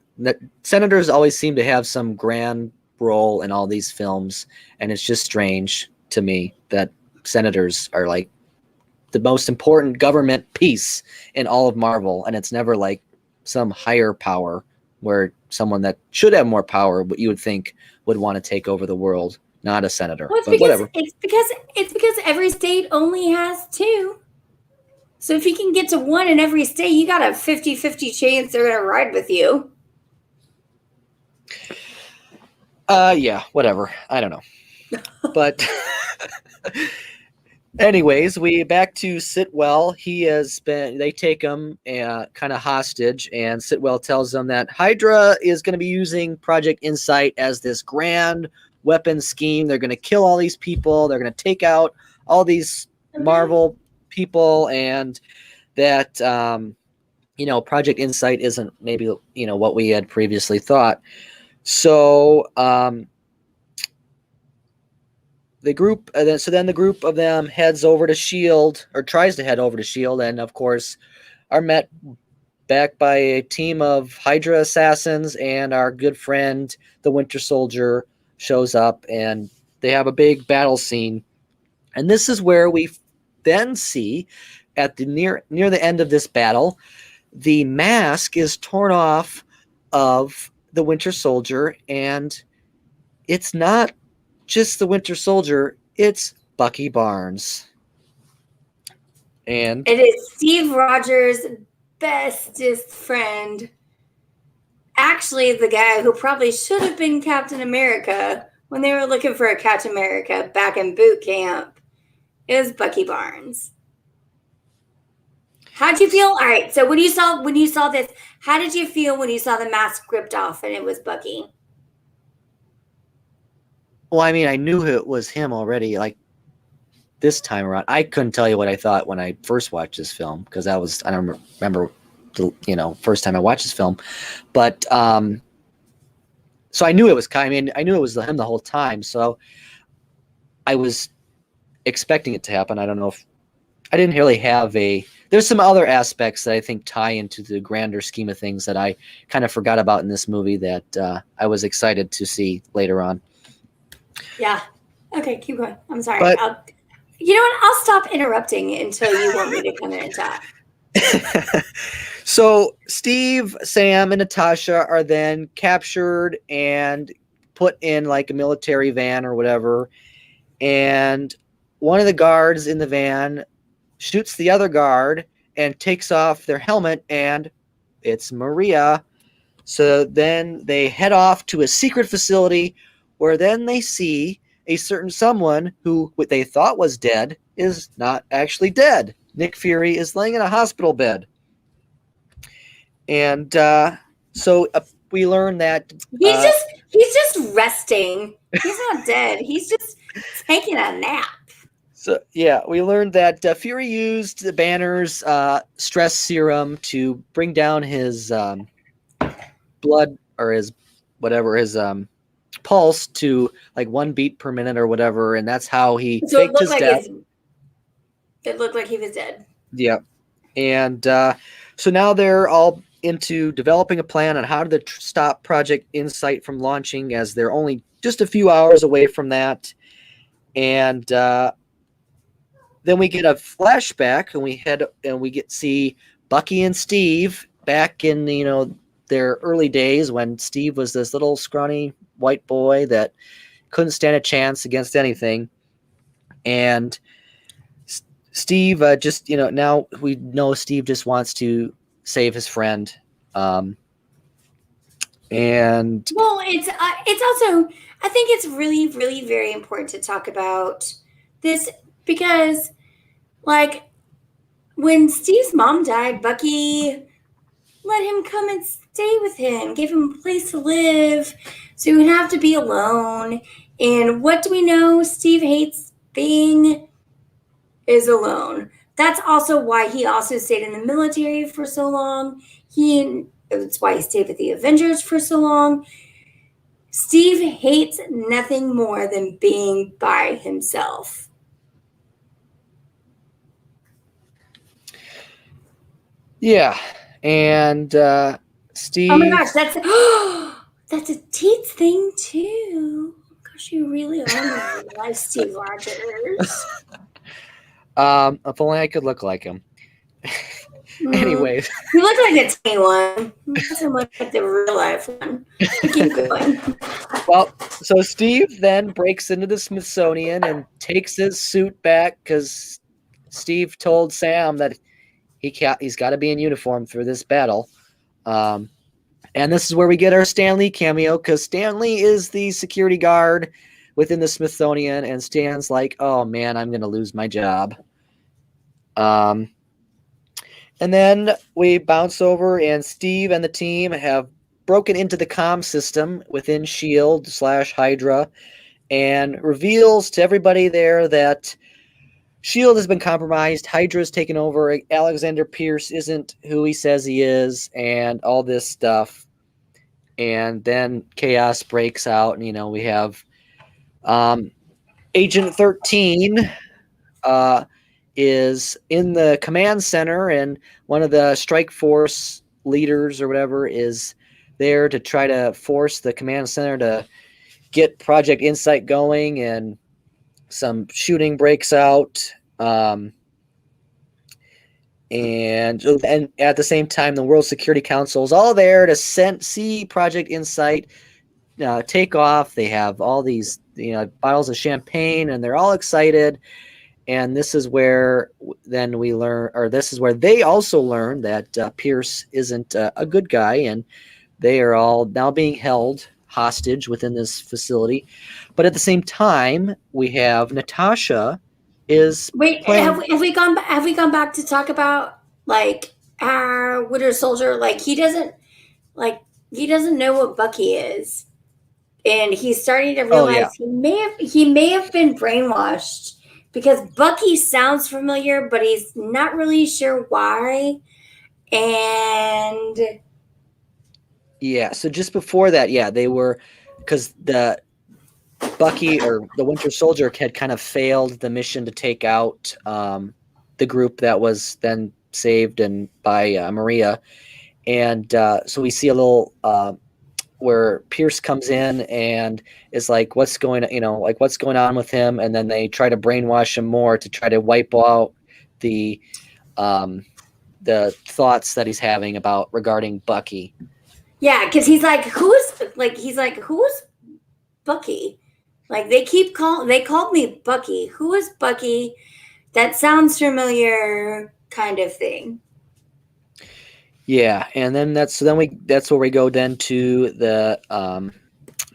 senators always seem to have some grand role in all these films, and it's just strange to me that senators are like the most important government piece in all of Marvel, and it's never like some higher power where someone that should have more power, but you would think would want to take over the world, not a senator. Well, but whatever. It's because every state only has 2. So if you can get to 1 in every state, you got a 50-50 chance they're going to ride with you. Yeah, whatever. I don't know. But anyways, we back to Sitwell. They take him kind of hostage, and Sitwell tells them that Hydra is going to be using Project Insight as this grand weapon scheme. They're going to kill all these people. They're going to take out all these Marvel people, and that Project Insight isn't maybe what we had previously thought. So the group of them heads over to S.H.I.E.L.D., or tries to head over to S.H.I.E.L.D., and of course are met back by a team of Hydra assassins, and our good friend the Winter Soldier shows up, and they have a big battle scene. And this is where we then see at the near the end of this battle, the mask is torn off of the Winter Soldier, and it's not just the Winter Soldier, it's Bucky Barnes. And it is Steve Rogers' bestest friend. Actually, the guy who probably should have been Captain America when they were looking for a Captain America back in boot camp is Bucky Barnes. How'd you feel? All right, so when you saw this, how did you feel when you saw the mask ripped off and it was Bucky? Well, I mean, I knew it was him already. Like this time around, I couldn't tell you what I thought when I first watched this film, because I don't remember the first time I watched this film, but so I knew it was I knew it was him the whole time. So I was expecting it to happen. I don't know if I didn't really have the there's some other aspects that I think tie into the grander scheme of things that I kind of forgot about in this movie that I was excited to see later on. Yeah. Okay, keep going. I'm sorry. But You know what? I'll stop interrupting until you want me to come in and talk. so Steve, Sam, and Natasha are then captured and put in like a military van or whatever. And one of the guards in the van shoots the other guard and takes off their helmet, and it's Maria. So then they head off to a secret facility where then they see a certain someone who what they thought was dead is not actually dead. Nick Fury is laying in a hospital bed. And so we learn that He's just resting. He's not dead. He's just taking a nap. So yeah, we learned that Fury used the Banner's stress serum to bring down his blood or his whatever his pulse to like 1 beat per minute or whatever, and that's how he So faked his death. it looked like he was dead. Yeah, and so now they're all into developing a plan on how to stop Project Insight from launching, as they're only just a few hours away from that, and. Then we get a flashback, and we get to see Bucky and Steve back in their early days when Steve was this little scrawny white boy that couldn't stand a chance against anything, and Steve just now we know Steve just wants to save his friend, and well, it's also I think it's really really very important to talk about this because like when Steve's mom died, Bucky let him come and stay with him, gave him a place to live so he would have to be alone. And what do we know Steve hates being is alone. That's also why he also stayed in the military for so long. That's why he stayed with the Avengers for so long. Steve hates nothing more than being by himself. yeah, and Steve. Oh my gosh, that's a Teetz thing too. Gosh, you really are like Steve Rogers. If only I could look like him. Anyways, you look like a tiny one. Not so much like the real life one. Keep going. Well, so Steve then breaks into the Smithsonian and takes his suit back because Steve told Sam that he's got to be in uniform for this battle. And this is where we get our Stan Lee cameo because Stan Lee is the security guard within the Smithsonian, and Stan's like, "Oh man, I'm gonna lose my job." And then we bounce over, and Steve and the team have broken into the comm system within S.H.I.E.L.D. / Hydra, and reveals to everybody there that S.H.I.E.L.D. has been compromised. Hydra's taken over. Alexander Pierce isn't who he says he is, and all this stuff. And then chaos breaks out, and we have Agent 13 is in the command center, and one of the strike force leaders or whatever is there to try to force the command center to get Project Insight going, and some shooting breaks out. And at the same time, the World Security Council is all there to see Project Insight take off. They have all these bottles of champagne, and they're all excited. And this is where then we learn, or this is where they also learn that Pierce isn't a good guy, and they are all now being held hostage within this facility. But at the same time, we have Natasha is have we gone back to talk about like our Winter Soldier? Like he doesn't know what Bucky is, and he's starting to realize he may have been brainwashed. Because Bucky sounds familiar, but he's not really sure why. And yeah, so just before that, they were, because the Bucky or the Winter Soldier had kind of failed the mission to take out the group that was then saved and by Maria. And so we see a little where Pierce comes in and is like, what's going, like what's going on with him? And then they try to brainwash him more to try to wipe out the um, the thoughts that he's having about regarding Bucky. Yeah, because he's like, who's Bucky? Like they called me Bucky. Who is Bucky? That sounds familiar, kind of thing. Yeah, and then that's where we go then to the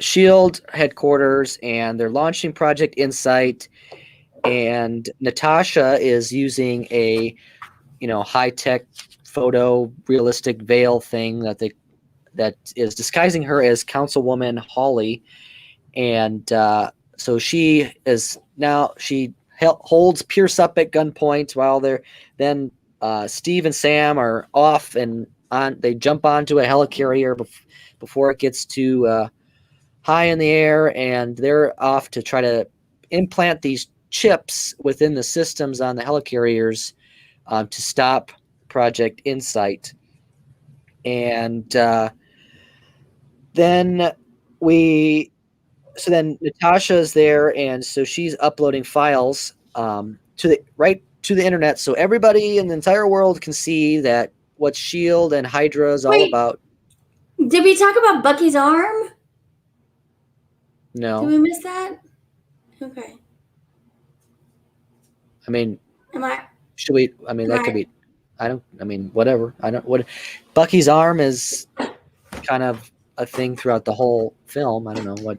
Shield headquarters, and they're launching Project Insight, and Natasha is using a high tech photo realistic veil thing that is disguising her as Councilwoman Holly, and so she holds Pierce up at gunpoint while Steve and Sam are off and on. They jump onto a helicarrier before it gets too high in the air, and they're off to try to implant these chips within the systems on the helicarriers to stop Project Insight. And then we so then Natasha's there, and so she's uploading files to the internet, so everybody in the entire world can see that what Shield and Hydra is all Wait, about. did we talk about Bucky's arm? Did No, we miss that? Okay. I mean, Am I? should we? I mean, Am that could I? be. I don't. I mean, whatever. I don't. What Bucky's arm is kind of a thing throughout the whole film. I don't know what.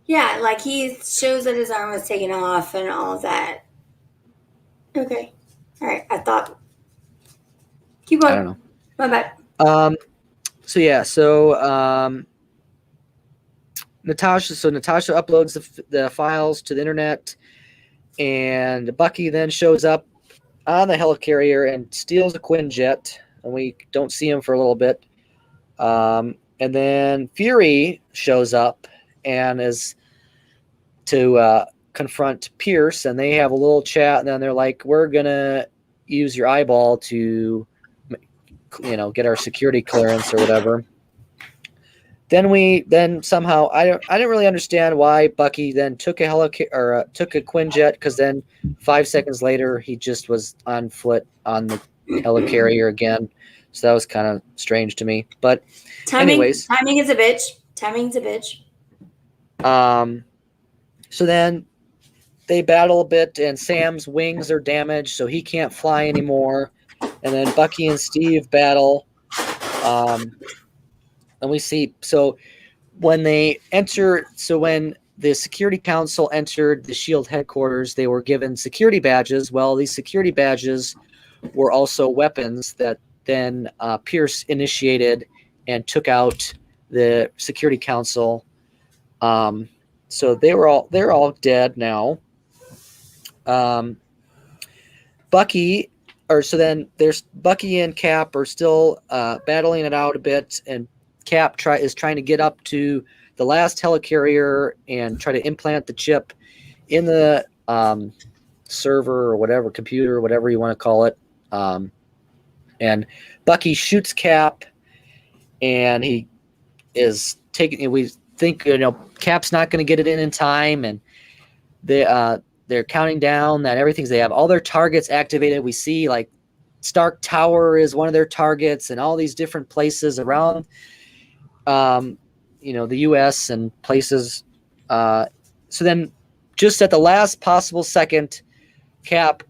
Yeah, like he shows that his arm was taken off and all of that. Okay. All right. I thought. Keep I going. don't know. My bad. So yeah. Natasha uploads the files to the internet, and Bucky then shows up on the helicarrier and steals a Quinjet, and we don't see him for a little bit. And then Fury shows up and is to confront Pierce, and they have a little chat, and then they're like, we're gonna use your eyeball to get our security clearance or whatever. Then somehow I didn't really understand why Bucky then took took a Quinjet, because then 5 seconds later he just was on foot on the helicarrier again. So that was kind of strange to me. But anyways, Timing is a bitch. Timing's a bitch. So then they battle a bit, and Sam's wings are damaged, so he can't fly anymore. And then Bucky and Steve battle. And we see, when the Security Council entered the Shield headquarters, they were given security badges. Well, these security badges were also weapons that then Pierce initiated and took out the Security Council. So they're all dead now. There's Bucky and Cap are still battling it out a bit, and Cap is trying to get up to the last helicarrier and try to implant the chip in the server or whatever, computer, whatever you want to call it. And Bucky shoots Cap, and he is taking. We think Cap's not going to get it in time, and they're counting down that they have all their targets activated. We see like Stark Tower is one of their targets, and all these different places around the US and places. So then just at the last possible second, Cap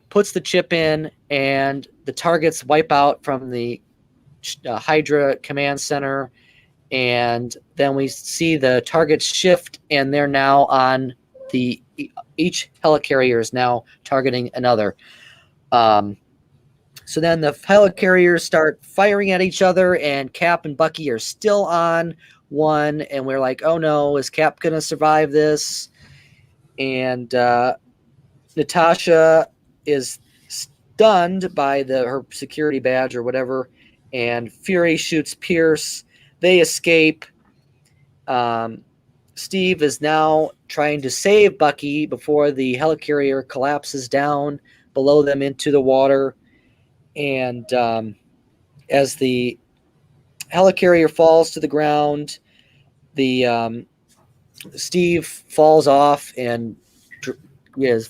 puts the chip in, and the targets wipe out from the Hydra command center, and then we see the targets shift, and they're now on each helicarrier is now targeting another. So then the helicarriers start firing at each other, and Cap and Bucky are still on one, and we're like, oh no, is Cap going to survive this? And Natasha is stunned by her security badge or whatever, and Fury shoots Pierce. They escape. Steve is now trying to save Bucky before the helicarrier collapses down below them into the water. And as the helicarrier falls to the ground, the Steve falls off and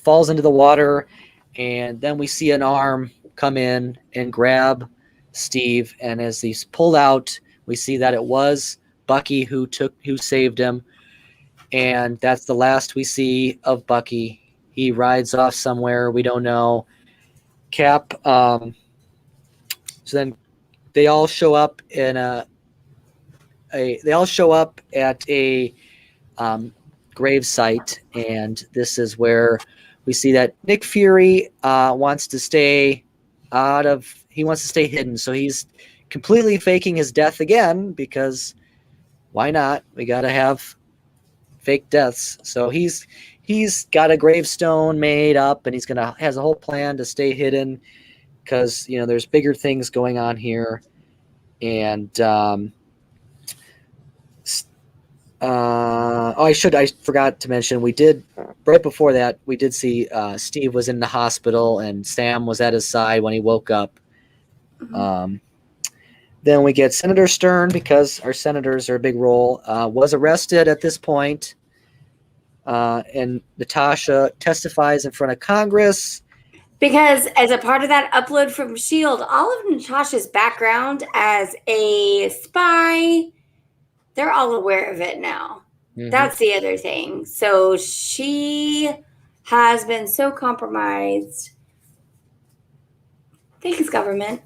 falls into the water, and then we see an arm come in and grab Steve, and as he's pulled out, we see that it was Bucky who saved him, and that's the last we see of Bucky. He rides off somewhere, we don't know. Cap. So then they all show up in they all show up at a grave site, and this is where we see that Nick Fury wants to stay hidden, so he's completely faking his death again, because why not? We got to have fake deaths. So he's got a gravestone made up, and has a whole plan to stay hidden, because there's bigger things going on here. And I forgot to mention, we did, right before that, we did see Steve was in the hospital and Sam was at his side when he woke up. Then we get Senator Stern, because our senators are a big role, was arrested at this point. And Natasha testifies in front of Congress. Because as a part of that upload from S.H.I.E.L.D., all of Natasha's background as a spy, they're all aware of it now. Mm-hmm. That's the other thing. So she has been so compromised. Thanks, government.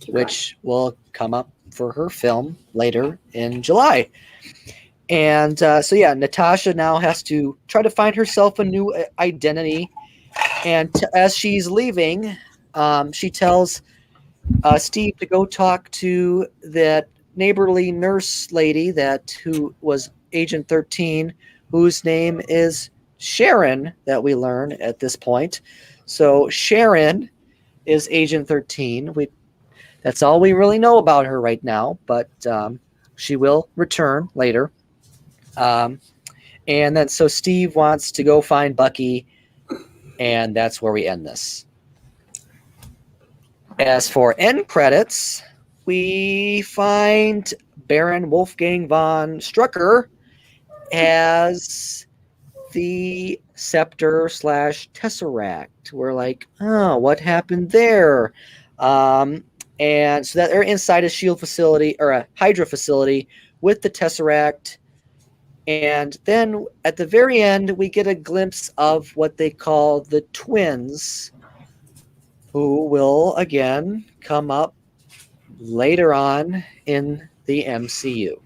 Which will come up for her film later in July. And Natasha now has to try to find herself a new identity. And as she's leaving, she tells Steve to go talk to that neighborly nurse lady who was Agent 13, whose name is Sharon, that we learn at this point. So Sharon is Agent 13. That's all we really know about her right now, but she will return later. And then so Steve wants to go find Bucky, and that's where we end this. As for end credits, we find Baron Wolfgang von Strucker as the Scepter / Tesseract. We're like, oh, what happened there? And so that they're inside a S.H.I.E.L.D. facility, or a Hydra facility, with the Tesseract. And then at the very end, we get a glimpse of what they call the twins, who will again come up later on in the MCU.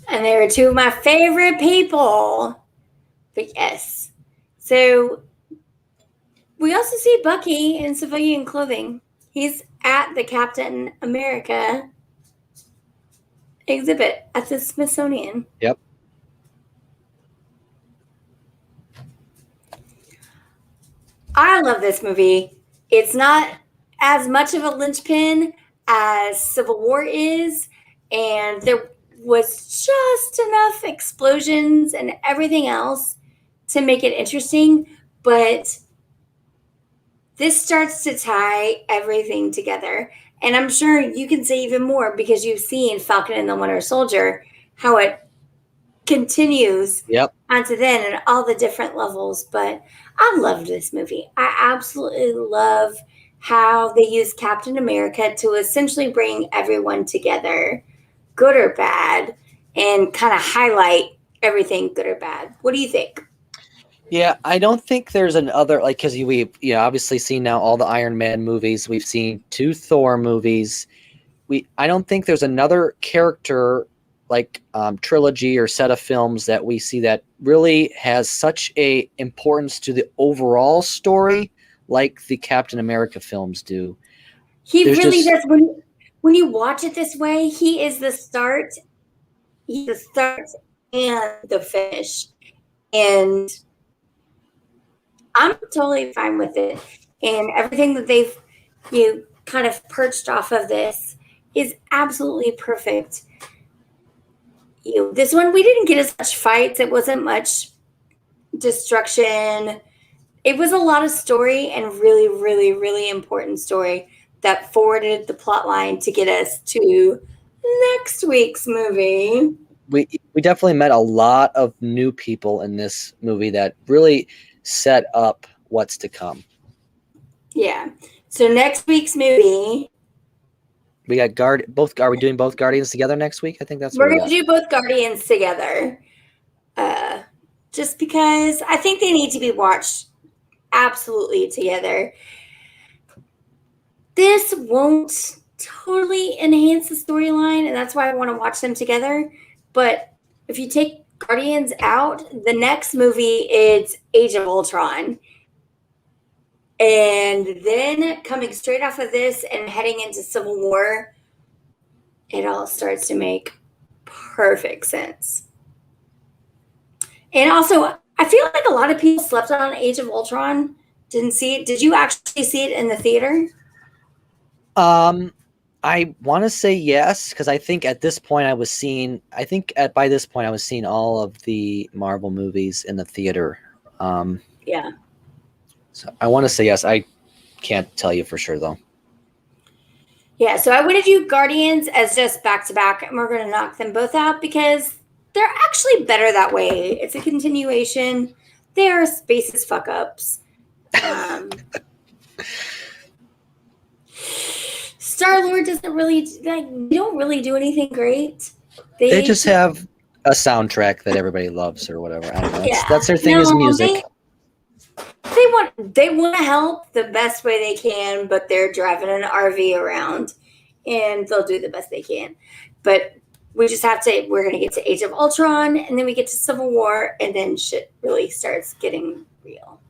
And they were two of my favorite people. But yes. So we also see Bucky in civilian clothing. He's at the Captain America exhibit at the Smithsonian. Yep. I love this movie. It's not as much of a linchpin as Civil War is, and there was just enough explosions and everything else to make it interesting, but this starts to tie everything together. And I'm sure you can say even more, because you've seen Falcon and the Winter Soldier, how it continues onto then and all the different levels. But I loved this movie. I absolutely love how they use Captain America to essentially bring everyone together, good or bad, and kind of highlight everything good or bad. What do you think? Yeah, I don't think there's another, because we've obviously seen now all the Iron Man movies. We've seen 2 Thor movies. I don't think there's another character trilogy or set of films that we see that really has such a importance to the overall story like the Captain America films do. He really does. When you watch it this way, he is the start. He's the start and the finish. And I'm totally fine with it. And everything that they've kind of perched off of this is absolutely perfect. This one, we didn't get as much fights. It wasn't much destruction. It was a lot of story and really, really, really important story that forwarded the plot line to get us to next week's movie. We definitely met a lot of new people in this movie that really set up what's to come. Yeah. So next week's movie, We got both. Are we doing both Guardians together next week? I think that's what we're we going got. to do both Guardians together. Uh, just because I think they need to be watched absolutely together. This won't totally enhance the storyline, and that's why I want to watch them together. But if you take Guardians out, the next movie is Age of Ultron. And then coming straight off of this and heading into Civil War, it all starts to make perfect sense. And also, I feel like a lot of people slept on Age of Ultron. Didn't see it. Did you actually see it in the theater? I want to say yes because I think at this point I was seeing. I think by this point I was seeing all of the Marvel movies in the theater. Yeah. So I want to say yes. I can't tell you for sure though. Yeah, so I want to do Guardians as just back to back, and we're going to knock them both out because they're actually better that way. It's a continuation. They are spaces fuck ups. Star Lord doesn't really like. They don't really do anything great. They just have a soundtrack that everybody loves or whatever. I don't know. Yeah, That's their thing is music. They want to help the best way they can, but they're driving an RV around, and they'll do the best they can. But we just have to. We're gonna get to Age of Ultron, and then we get to Civil War, and then shit really starts getting real.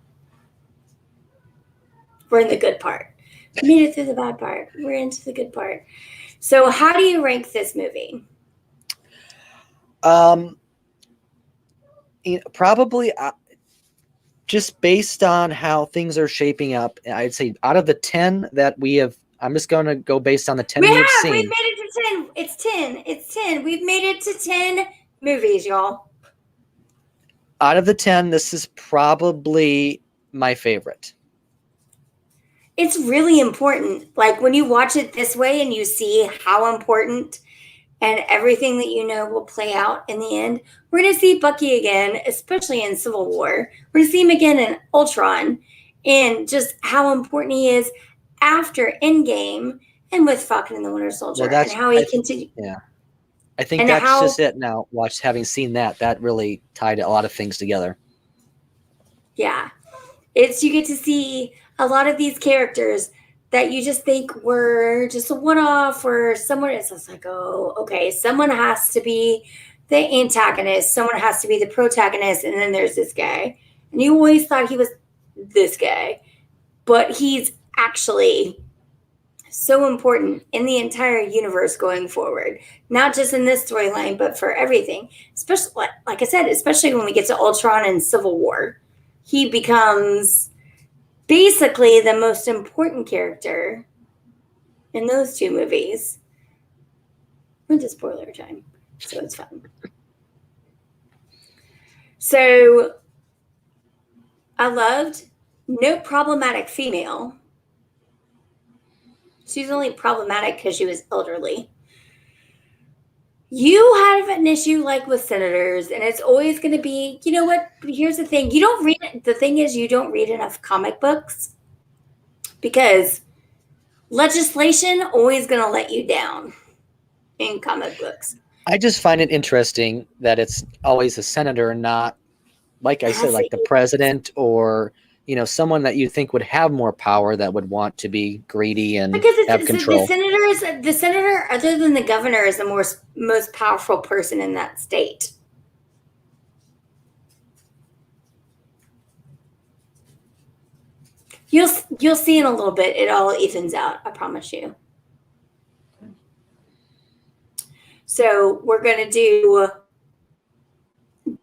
We're in the good part. We made it through the bad part. We're into the good part. So, how do you rank this movie? Probably just based on how things are shaping up, I'd say out of the 10 that we have, I'm just going to go based on the 10 we've seen. We've made it to 10. It's 10. It's 10. We've made it to 10 movies, y'all. Out of the 10, this is probably my favorite. It's really important. Like when you watch it this way and you see how important and everything that you know will play out in the end. We're going to see Bucky again, especially in Civil War. We're going to see him again in Ultron, and just how important he is after Endgame and with Falcon and the Winter Soldier, and how he continued. Yeah, I think that's just it. Now, having seen that really tied a lot of things together. Yeah, you get to see a lot of these characters that you just think were just a one-off, or someone is just like, oh, okay, someone has to be the antagonist, someone has to be the protagonist, and then there's this guy. And you always thought he was this guy, but he's actually so important in the entire universe going forward, not just in this storyline, but for everything. Especially, like I said, especially when we get to Ultron and Civil War, he becomes basically the most important character in those two movies. Went to spoiler time, so it's fun. So I loved no problematic female. She's only problematic because she was elderly. You have an issue like with senators, and it's always going to be, you know what? Here's the thing. The thing is, you don't read enough comic books because legislation always going to let you down in comic books. I just find it interesting that it's always a senator, not, like I said, like the president or, someone that you think would have more power that would want to be greedy and have control. The senator, other than the governor, is the most powerful person in that state. You'll see in a little bit. It all evens out. I promise you. So we're gonna do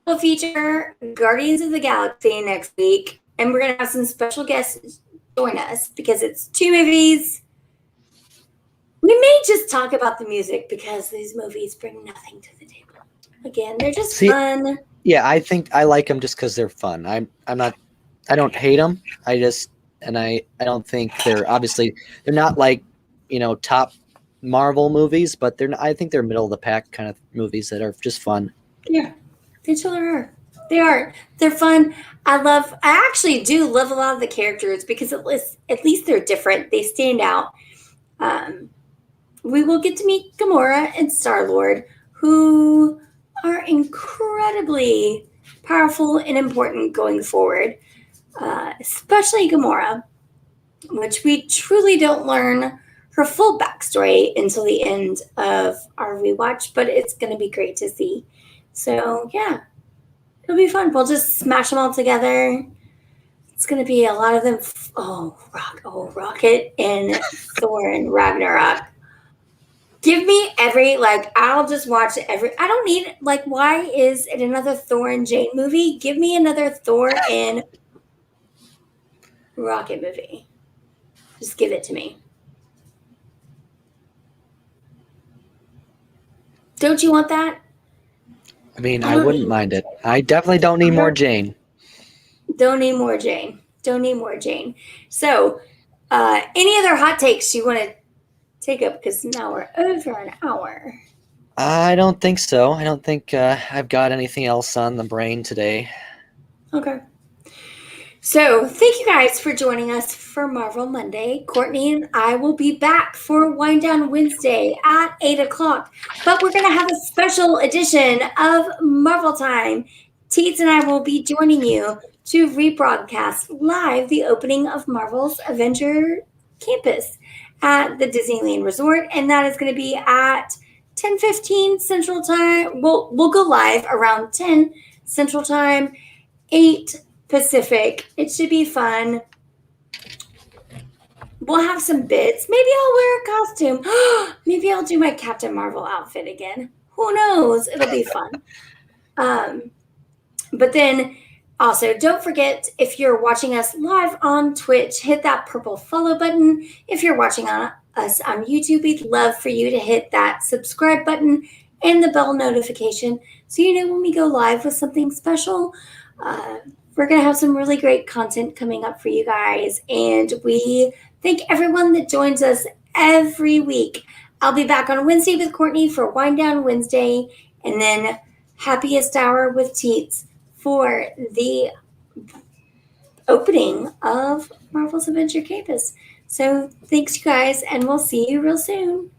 a feature Guardians of the Galaxy next week, and we're gonna have some special guests join us because it's 2 movies. We may just talk about the music because these movies bring nothing to the table. Again, they're just fun. Yeah, I think I like them just because they're fun. I'm not I don't hate them. I don't think they're not like top Marvel movies, but I think they're middle of the pack kind of movies that are just fun. Yeah, they totally are. They are. They're fun. I actually do love a lot of the characters because at least they're different. They stand out. Um, we will get to meet Gamora and Star Lord, who are incredibly powerful and important going forward, especially Gamora, which we truly don't learn her full backstory until the end of our rewatch, but it's going to be great to see. So, yeah, it'll be fun. We'll just smash them all together. It's going to be a lot of them. Rocket and Thor and Ragnarok. Give me I'll just watch every. I don't need, why is it another Thor and Jane movie? Give me another Thor and Rocket movie. Just give it to me. Don't you want that? I mean, I I don't wouldn't need. mind it. I definitely don't need more Jane. Don't need more Jane. Don't need more Jane. So, any other hot takes you want to take up? Because now we're over an hour. I don't think so. I don't think I've got anything else on the brain today. Okay. So, thank you guys for joining us for Marvel Monday. Courtney and I will be back for Wind Down Wednesday at 8 o'clock. But we're going to have a special edition of Marvel Time. Teetz and I will be joining you to rebroadcast live the opening of Marvel's Avenger Campus at the Disneyland Resort. And that is going to be at 10:15 Central Time. We'll go live around 10 Central Time, 8 Pacific. It should be fun. We'll have some bits. Maybe I'll wear a costume. Maybe I'll do my Captain Marvel outfit again. Who knows? It'll be fun. But then also, don't forget, if you're watching us live on Twitch, hit that purple follow button. If you're watching us on YouTube, we'd love for you to hit that subscribe button and the bell notification so you know when we go live with something special. We're going to have some really great content coming up for you guys. And we thank everyone that joins us every week. I'll be back on Wednesday with Courtney for Wind Down Wednesday, and then Happiest Hour with Teetz for the opening of Marvel's Adventure Campus. So thanks, you guys, and we'll see you real soon.